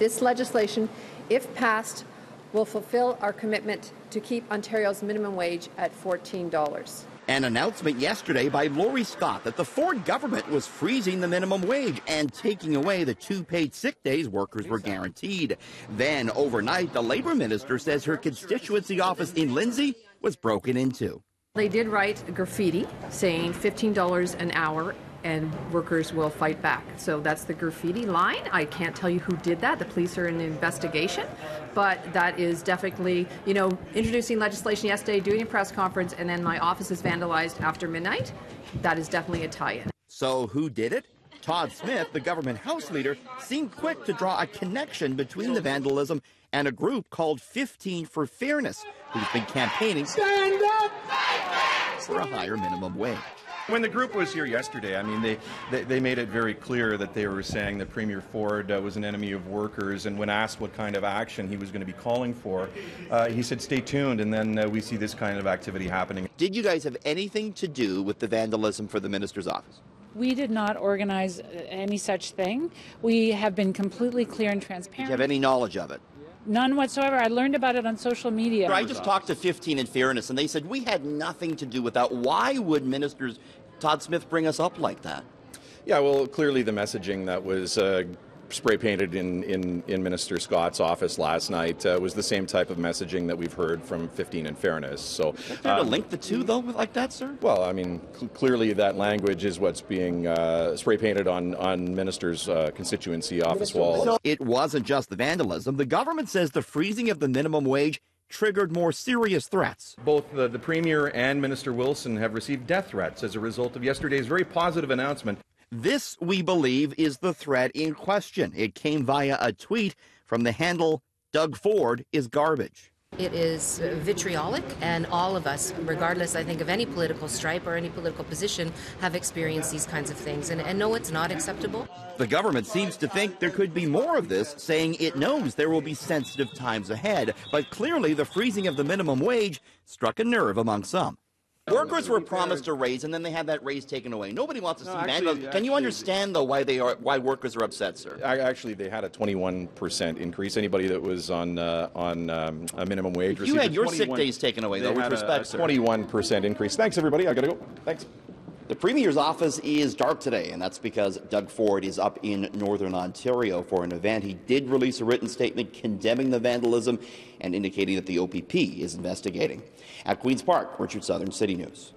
This legislation, if passed, will fulfill our commitment to keep Ontario's minimum wage at $14. An announcement yesterday by Laurie Scott that the Ford government was freezing the minimum wage and taking away the 2 paid sick days workers were guaranteed. Then, overnight, the Labour minister says her constituency office in Lindsay was broken into. They did write graffiti saying $15 an hour and workers will fight back. So that's the graffiti line. I can't tell you who did that. The police are in the investigation. But that is definitely, introducing legislation yesterday, doing a press conference, and then my office is vandalized after midnight. That is definitely a tie-in. So who did it? Todd Smith, the government House leader, seemed quick to draw a connection between the vandalism and a group called 15 for Fairness, who's been campaigning Stand up! For a higher minimum wage. When the group was here yesterday, I mean, they made it very clear that they were saying that Premier Ford was an enemy of workers, and when asked what kind of action he was going to be calling for, he said, stay tuned, and then we see this kind of activity happening. Did you guys have anything to do with the vandalism for the minister's office? We did not organize any such thing. We have been completely clear and transparent. Did you have any knowledge of it? None whatsoever. I learned about it on social media. I just talked to 15 in Fairness, and they said we had nothing to do with that. Why would Minister Todd Smith bring us up like that? Yeah, well, clearly the messaging that was spray painted in Minister Scott's office last night was the same type of messaging that we've heard from 15 in Fairness. So, to link the two, though, like that, sir? Well, I mean, clearly that language is what's being spray painted on Minister's constituency office wall. So it wasn't just the vandalism. The government says the freezing of the minimum wage triggered more serious threats. Both the Premier and Minister Wilson have received death threats as a result of yesterday's very positive announcement. This, we believe, is the threat in question. It came via a tweet from the handle Doug Ford is garbage. It is vitriolic, and all of us, regardless, I think, of any political stripe or any political position, have experienced these kinds of things. And no, it's not acceptable. The government seems to think there could be more of this, saying it knows there will be sensitive times ahead. But clearly, the freezing of the minimum wage struck a nerve among some. Workers were promised a raise, and then they had that raise taken away. Nobody wants to see vandalism. Can you understand, though, why workers are upset, sir? Actually, they had a 21% increase. Anybody that was on a minimum wage received you had your sick days taken away, though, with respect, sir. 21% increase. Thanks, everybody. I got to go. Thanks. The Premier's office is dark today, and that's because Doug Ford is up in Northern Ontario for an event. He did release a written statement condemning the vandalism and indicating that the OPP is investigating. At Queen's Park, Richard Southern, City News.